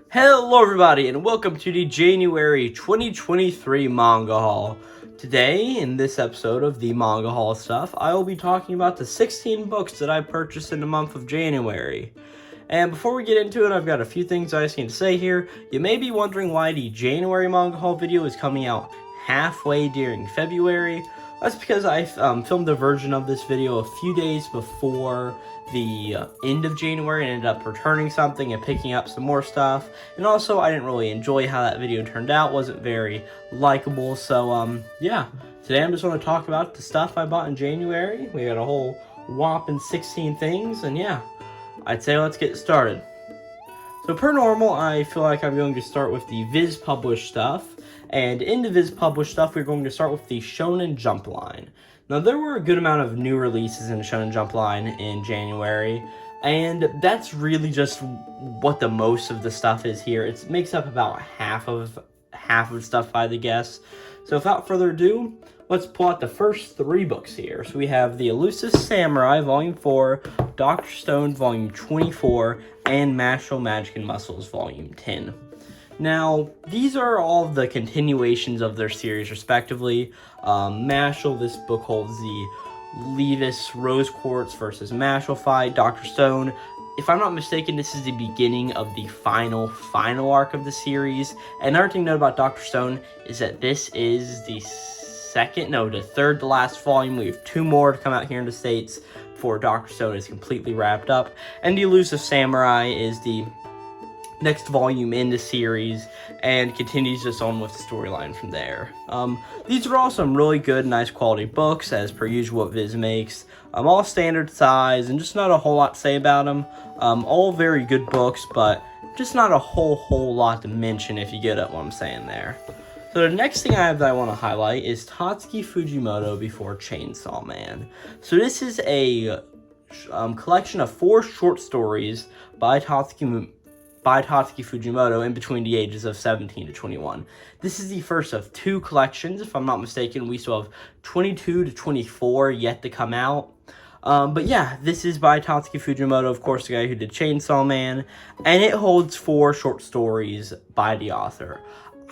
Hello everybody and welcome to the January 2023 Manga Haul. Today, in this episode of the Manga Haul stuff, I will be talking about the 16 books that I purchased in the month of January. And before we get into it, I've got a few things I just need to say here. You may be wondering why the January Manga Haul video is coming out halfway during February. That's because I filmed a version of this video a few days before the end of January and ended up returning something and picking up some more stuff. And also, I didn't really enjoy how that video turned out. Wasn't very likable. So, yeah. Today I'm just going to talk about the stuff I bought in January. We got a whole whopping 16 things. And yeah, I'd say let's get started. So per normal, I feel like I'm going to start with the Viz published stuff. And in the Viz published stuff, we're going to start with the Shonen Jump line. Now, there were a good amount of new releases in the Shonen Jump line in January, and that's really just what the most of the stuff is here. It makes up about half of stuff by the guess. So without further ado, let's pull out the first three books here. So we have The Elusive Samurai, Volume 4, Dr. Stone, Volume 24, and Mashle Magic and Muscles, Volume 10. Now, these are all the continuations of their series, respectively. Mashle, this book holds the Levis Rose Quartz versus Mashle fight. Dr. Stone, if I'm not mistaken, this is the beginning of the final arc of the series. And another thing to note about Dr. Stone is that this is the third to last volume. We have two more to come out here in the States before Dr. Stone is completely wrapped up. And The Elusive Samurai is the next volume in the series and continues just on with the storyline from there. These are all some really good, nice quality books, as per usual what Viz makes. All standard size and just not a whole lot to say about them. All very good books, but just not a whole lot to mention if you get at what I'm saying there. So the next thing I have that I want to highlight is Tatsuki Fujimoto Before Chainsaw Man. So this is a collection of 4 short stories by Tatsuki Fujimoto in between the ages of 17 to 21. This is the first of 2 collections. If I'm not mistaken, we still have 22 to 24 yet to come out. But yeah, this is by Tatsuki Fujimoto, of course, the guy who did Chainsaw Man, and it holds 4 short stories by the author.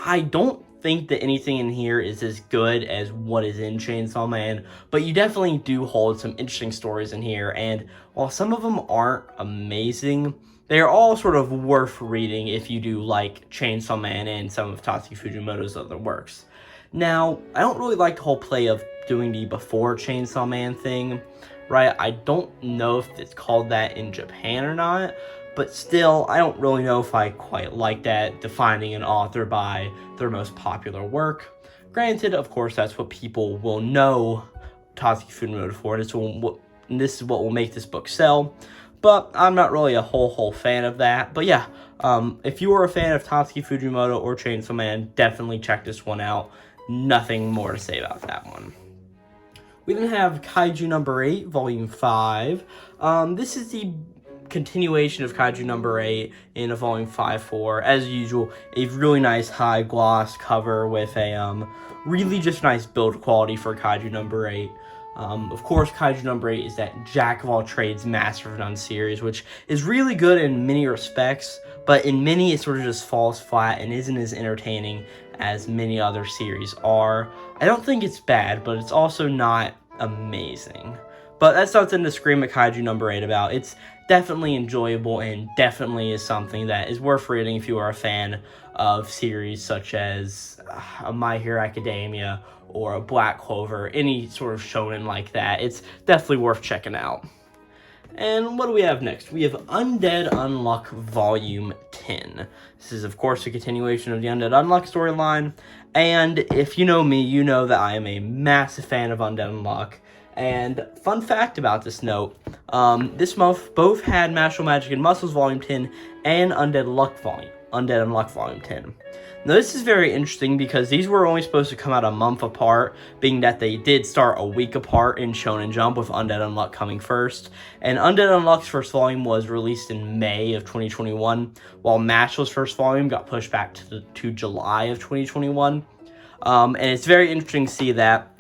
I don't think that anything in here is as good as what is in Chainsaw Man, but you definitely do hold some interesting stories in here, and while some of them aren't amazing, they are all sort of worth reading if you do like Chainsaw Man and some of Tatsuki Fujimoto's other works. Now, I don't really like the whole play of doing the Before Chainsaw Man thing, right? I don't know if it's called that in Japan or not, but still, I don't really know if I quite like that, defining an author by their most popular work. Granted, of course, that's what people will know Tatsuki Fujimoto for, and this is what will make this book sell. But I'm not really a whole fan of that. But yeah, if you are a fan of Tatsuki Fujimoto or Chainsaw Man, definitely check this one out. Nothing more to say about that one. We then have Kaiju number 8, volume 5. This is the continuation of Kaiju number 8 in a volume 5/4. As usual, a really nice high gloss cover with a really just nice build quality for Kaiju number 8. Of course, Kaiju number 8 is that Jack of all trades, master of none series, which is really good in many respects, but in many it sort of just falls flat and isn't as entertaining as many other series are. I don't think it's bad, but it's also not amazing. But that's something to scream at Kaiju number 8 about. It's definitely enjoyable and definitely is something that is worth reading if you are a fan of series such as My Hero Academia or a Black Clover, any sort of shonen like that. It's definitely worth checking out. And what do we have next? We have Undead Unluck Volume 10. This is, of course, a continuation of the Undead Unluck storyline. And if you know me, you know that I am a massive fan of Undead Unluck. And fun fact about this note, this month both had Mashle Magic and Muscles Volume 10 and Undead Unluck Volume 10. Now this is very interesting because these were only supposed to come out a month apart, being that they did start a week apart in Shonen Jump with Undead Unluck coming first. And Undead Unluck's first volume was released in May of 2021, while Mashle's first volume got pushed back to July of 2021. And it's very interesting to see that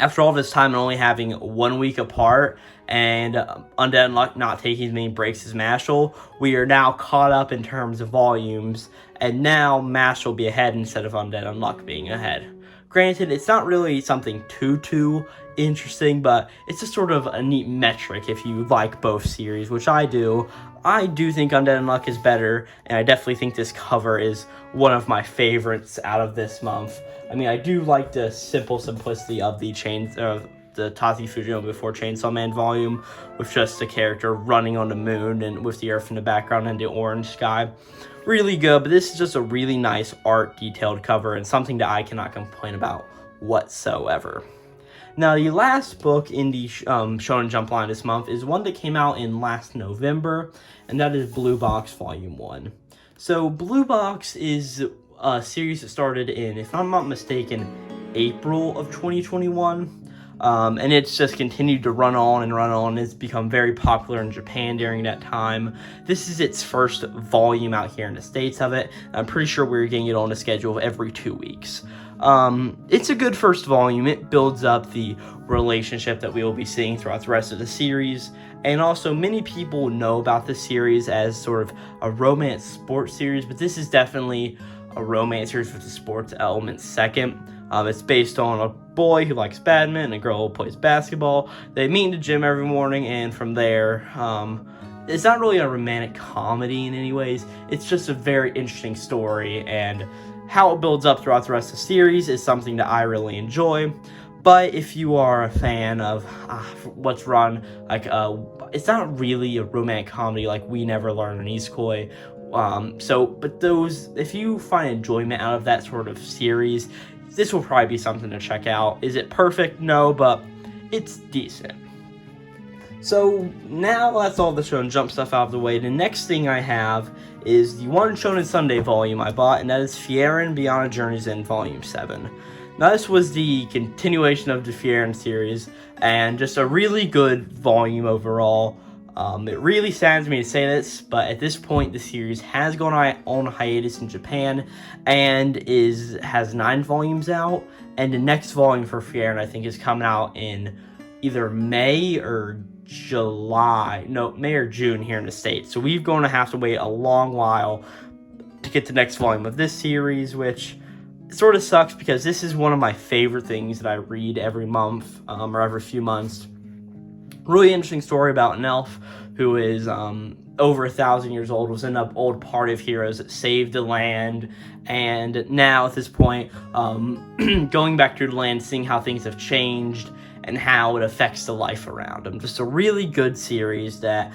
After all this time and only having 1 week apart, and Undead Unluck not taking as many breaks as Mashal, we are now caught up in terms of volumes, and now Mashal will be ahead instead of Undead Unluck being ahead. Granted, it's not really something too interesting, but it's just sort of a neat metric if you like both series, which I do. I do think Undead Unluck is better, and I definitely think this cover is one of my favorites out of this month. I mean, I do like the simplicity of the Tati Fujino before Chainsaw Man volume, with just the character running on the moon and with the earth in the background and the orange sky. Really good, but this is just a really nice art detailed cover and something that I cannot complain about whatsoever. Now, the last book in the Shonen Jump line this month is one that came out in last November, and that is Blue Box Volume 1. So, Blue Box is a series that started in, if I'm not mistaken, April of 2021. And it's just continued to run on. It's become very popular in Japan during that time. This is its first volume out here in the States of it. I'm pretty sure we're getting it on a schedule of every 2 weeks. It's a good first volume. It builds up the relationship that we will be seeing throughout the rest of the series. And also, many people know about this series as sort of a romance sports series, but this is definitely a romance series with the sports element second. It's based on a boy who likes badminton and a girl who plays basketball. They meet in the gym every morning, and from there, it's not really a romantic comedy in any ways. It's just a very interesting story, and how it builds up throughout the rest of the series is something that I really enjoy. But if you are a fan of what's run, like, it's not really a romantic comedy like We Never Learn in Isekoi. If you find enjoyment out of that sort of series, this will probably be something to check out. Is it perfect? No, but it's decent. So now that's all the Shonen Jump stuff out of the way. The next thing I have is the One Shonen Sunday volume I bought, and that is Faron Beyond a Journey's End Volume 7. Now this was the continuation of the Faron series, and just a really good volume overall. It really saddens me to say this, but at this point the series has gone on hiatus in Japan and has 9 volumes out, and the next volume for Faron I think is coming out in either May or June here in the States. So we're going to have to wait a long while to get the next volume of this series, which sort of sucks because this is one of my favorite things that I read every month or every few months. Really interesting story about an elf who is over 1,000 years old, was in an old party of heroes that saved the land, and now at this point, going back to the land, seeing how things have changed and how it affects the life around him. Just a really good series that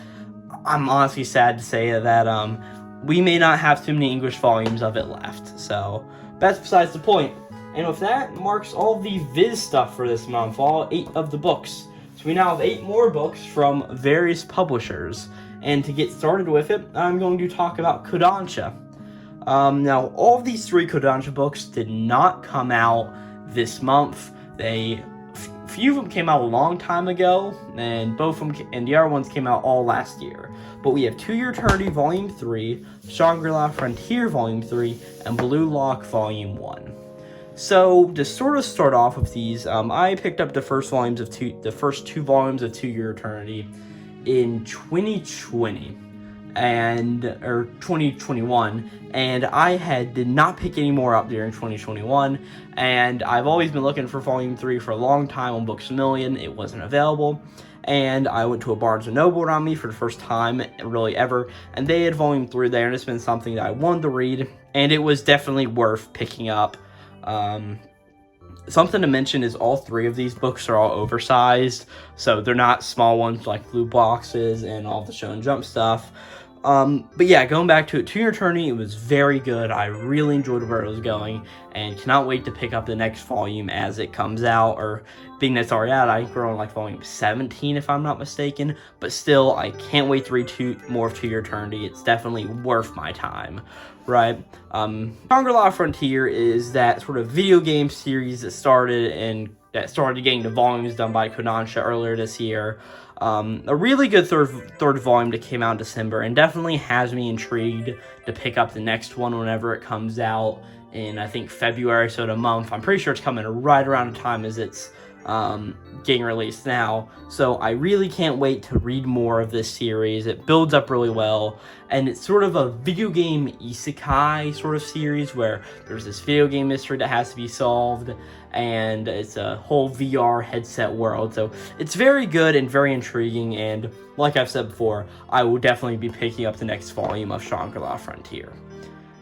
I'm honestly sad to say that we may not have too many English volumes of it left. So that's besides the point. And with that marks all the Viz stuff for this month, all 8 of the books. So we now have 8 more books from various publishers. And to get started with it, I'm going to talk about Kodansha. Now, all of these 3 Kodansha books did not come out this month. Few of them came out a long time ago, and the other ones came out all last year. But we have To Your Eternity Volume 3, Shangri-La Frontier Volume 3, and Blue Lock Volume 1. So, to sort of start off with these, I picked up the first 2 volumes of To Your Eternity in 2020 or 2021, and I did not pick any more up during 2021, and I've always been looking for Volume 3 for a long time on Books A Million. It wasn't available, and I went to a Barnes & Noble around me for the first time really ever, and they had Volume 3 there, and it's been something that I wanted to read, and it was definitely worth picking up. Something to mention is all 3 of these books are all oversized, so they're not small ones like blue boxes and all the Shonen Jump stuff. But yeah, going back to it, To Your Eternity, it was very good. I really enjoyed where it was going, and cannot wait to pick up the next volume as it comes out, or being that it's already out, I think we're on like volume 17 if I'm not mistaken, but still, I can't wait to read more of To Your Eternity. It's definitely worth my time, right? Shangri-La Frontier is that sort of video game series that started getting the volumes done by Kodansha earlier this year. A really good third volume that came out in December, and definitely has me intrigued to pick up the next one whenever it comes out in, I think, February, so the month. I'm pretty sure it's coming right around the time as its getting released now. So I really can't wait to read more of this series. It builds up really well, and it's sort of a video game isekai sort of series where there's this video game mystery that has to be solved, and it's a whole VR headset world. So it's very good and very intriguing, and like I've said before, I will definitely be picking up the next volume of Shangri-La Frontier.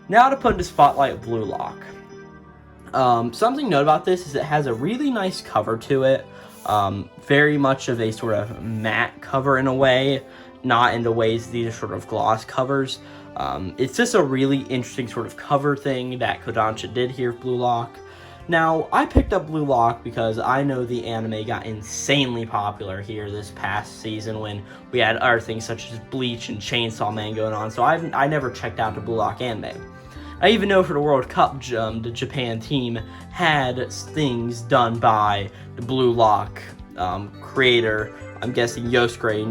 Now to put into spotlight Blue Lock. Something to note about this is it has a really nice cover to it. Very much of a sort of matte cover in a way, not in the ways these are sort of gloss covers. It's just a really interesting sort of cover thing that Kodansha did here with Blue Lock. Now, I picked up Blue Lock because I know the anime got insanely popular here this past season when we had other things such as Bleach and Chainsaw Man going on, so I never checked out the Blue Lock anime. I even know for the World Cup, the Japan team had things done by the Blue Lock creator, I'm guessing Yusuke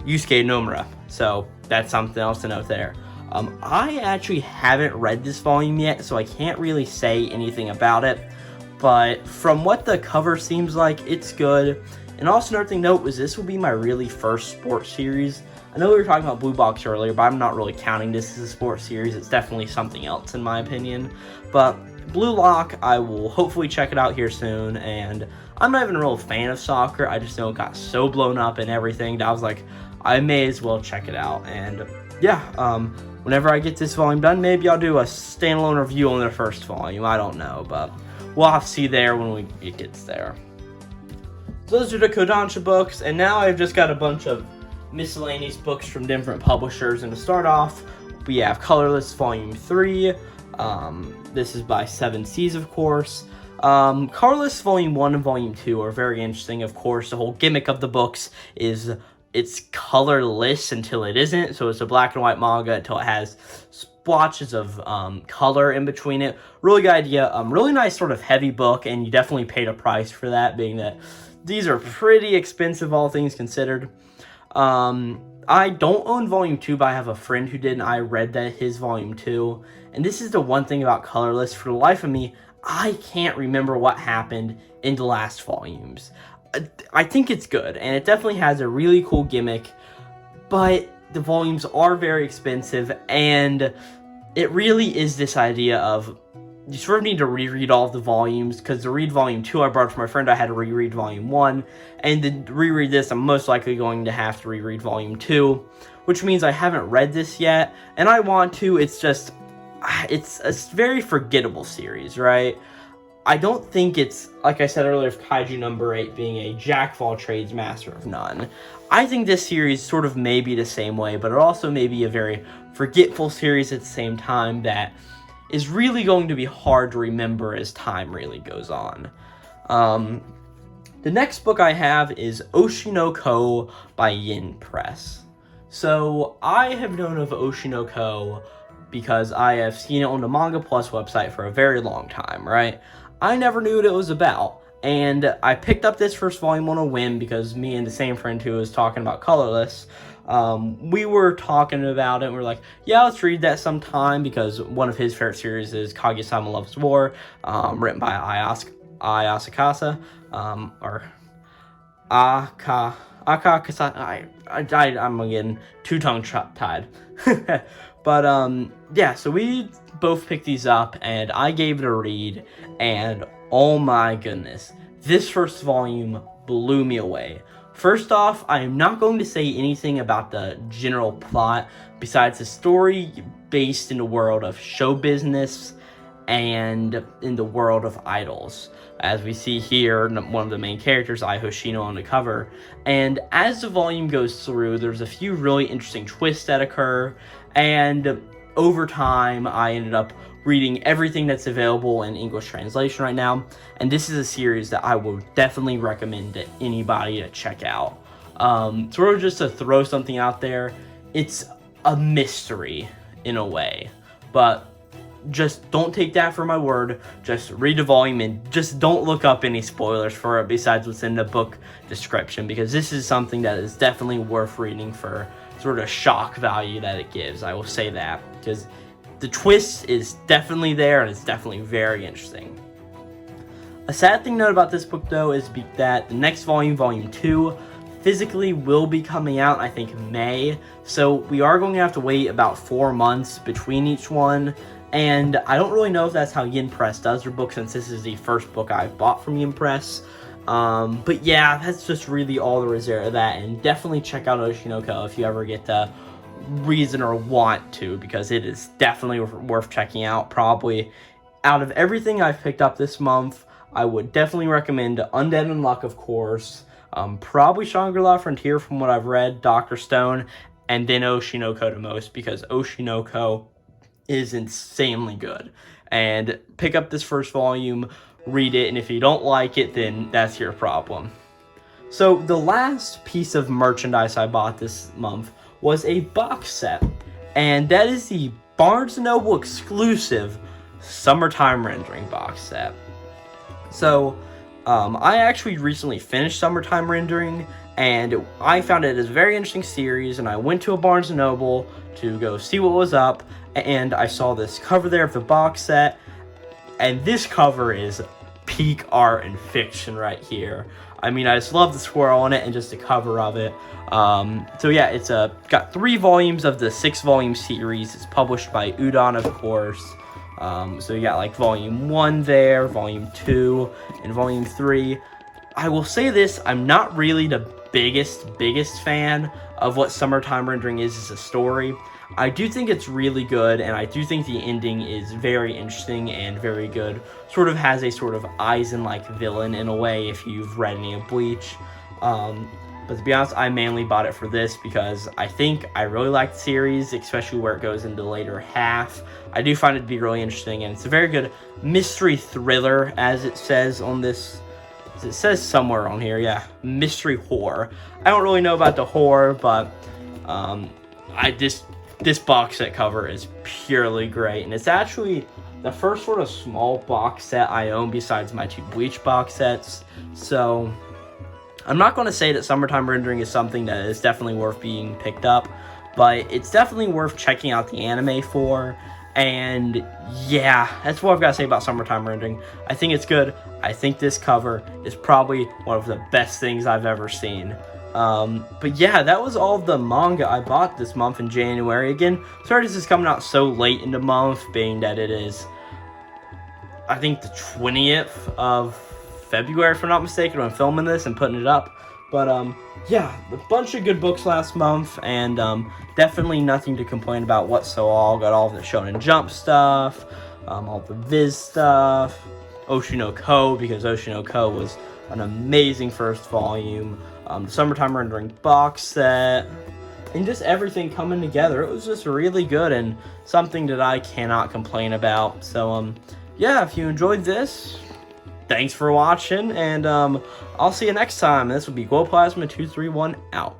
Nomura, so that's something else to note there. I actually haven't read this volume yet, so I can't really say anything about it, but from what the cover seems like, it's good. And also another thing to note was this will be my really first sports series. I know we were talking about Blue Box earlier, but I'm not really counting this as a sports series. It's definitely something else in my opinion. But Blue Lock, I will hopefully check it out here soon, and I'm not even a real fan of soccer. I just know it got so blown up and everything that I was like, I may as well check it out. And yeah, whenever I get this volume done, maybe I'll do a standalone review on the first volume. I don't know, but we'll have to see there when it gets there. So those are the Kodansha books, and now I've just got a bunch of miscellaneous books from different publishers. And to start off, we have Colorless Volume 3. This is by Seven Seas, of course. Colorless Volume 1 and Volume 2 are very interesting, of course. The whole gimmick of the books is it's colorless until it isn't. So it's a black and white manga until it has splotches of color in between it. Really good idea. Really nice sort of heavy book, and you definitely paid a price for that, being that these are pretty expensive, all things considered. I don't own Volume 2, but I have a friend who did, and I read his Volume 2. And this is the one thing about Colorless. For the life of me, I can't remember what happened in the last volumes. I think it's good, and it definitely has a really cool gimmick, but the volumes are very expensive, and it really is this idea of you sort of need to reread all of the volumes, because to read Volume 2 I borrowed from my friend, I had to reread Volume 1, and to reread this I'm most likely going to have to reread Volume 2, which means I haven't read this yet, and I want to. It's just, it's a very forgettable series, right? I don't think it's, like I said earlier, Kaiju number 8 being a jack of all trades, master of none. I think this series sort of may be the same way, but it also may be a very forgetful series at the same time that is really going to be hard to remember as time really goes on. The next book I have is Oshinoko by Yin Press. So I have known of Oshinoko because I have seen it on the Manga Plus website for a very long time, right? I never knew what it was about, and I picked up this first volume on a whim because me and the same friend who was talking about Colorless, we were talking about it, and we're like, yeah, let's read that sometime, because one of his favorite series is Kaguya-sama Loves War, written by Ai Asakasa, or Akakasa, I'm getting two tongue tied. But, yeah, so we both picked these up, and I gave it a read, and oh my goodness, this first volume blew me away. First off, I am not going to say anything about the general plot, besides the story based in the world of show business and in the world of idols. As we see here, one of the main characters, Ai Hoshino, on the cover. And as the volume goes through, there's a few really interesting twists that occur, and over time, I ended up reading everything that's available in English translation right now, and this is a series that I would definitely recommend to anybody to check out. Sort of just to throw something out there, it's a mystery in a way, but just don't take that for my word. Just read the volume and just don't look up any spoilers for it besides what's in the book description, because this is something that is definitely worth reading for sort of shock value that it gives. I will say that, because the twist is definitely there and it's definitely very interesting. A sad thing to note about this book, though, is that the next volume, volume 2, physically will be coming out, I think, May. So we are going to have to wait about 4 months between each one. And I don't really know if that's how Yin Press does their book, since this is the first book I've bought from Yin Press. But yeah, that's just really all there is there to that. And definitely check out Oshinoko if you ever get the reason or want to, because it is definitely worth checking out. Probably out of everything I've picked up this month, I would definitely recommend Undead Unluck, of course. Probably Shangri-La Frontier from what I've read, Dr. Stone, and then Oshinoko to most, because Oshinoko is insanely good. And pick up this first volume, read it, and if you don't like it, then that's your problem. So the last piece of merchandise I bought this month was a box set, and that is the Barnes & Noble exclusive Summertime Rendering box set. So I actually recently finished Summertime Rendering, and I found it as a very interesting series, and I went to a Barnes & Noble to go see what was up, and I saw this cover there of the box set, and this cover is peak art and fiction right here. I mean, I just love the squirrel on it and just the cover of it. So yeah, it's got 3 volumes of the 6-volume series. It's published by Udon, of course. So you got like volume 1 there, volume 2, and volume 3. I will say this, I'm not really the biggest fan of what Summertime Rendering is as a story. I do think it's really good, and I do think the ending is very interesting and very good. Sort of has a sort of Aizen-like villain in a way, if you've read any of Bleach. But to be honest, I mainly bought it for this because I think I really like the series, especially where it goes into the later half. I do find it to be really interesting, and it's a very good mystery thriller, as it says on this. It says somewhere on here, yeah, mystery horror. I don't really know about the horror, but this box set cover is purely great, and it's actually the first sort of small box set I own besides my 2 Bleach box sets. So I'm not going to say that Summertime Rendering is something that is definitely worth being picked up, but it's definitely worth checking out the anime for. And yeah, that's what I've got to say about Summertime Rendering. I think it's good. I think this cover is probably one of the best things I've ever seen. But yeah, that was all of the manga I bought this month in January. Again, sorry this is coming out so late in the month, being that it is, I think, the 20th of February, if I'm not mistaken, when I'm filming this and putting it up. But yeah, a bunch of good books last month, and definitely nothing to complain about whatsoever. Got all of the Shonen Jump stuff, all the Viz stuff, Oshinoko, because Oshinoko was an amazing first volume, the Summertime Rendering box set, and just everything coming together. It was just really good and something that I cannot complain about. So yeah, if you enjoyed this, thanks for watching, and I'll see you next time. This will be Gold Plasma 231 out.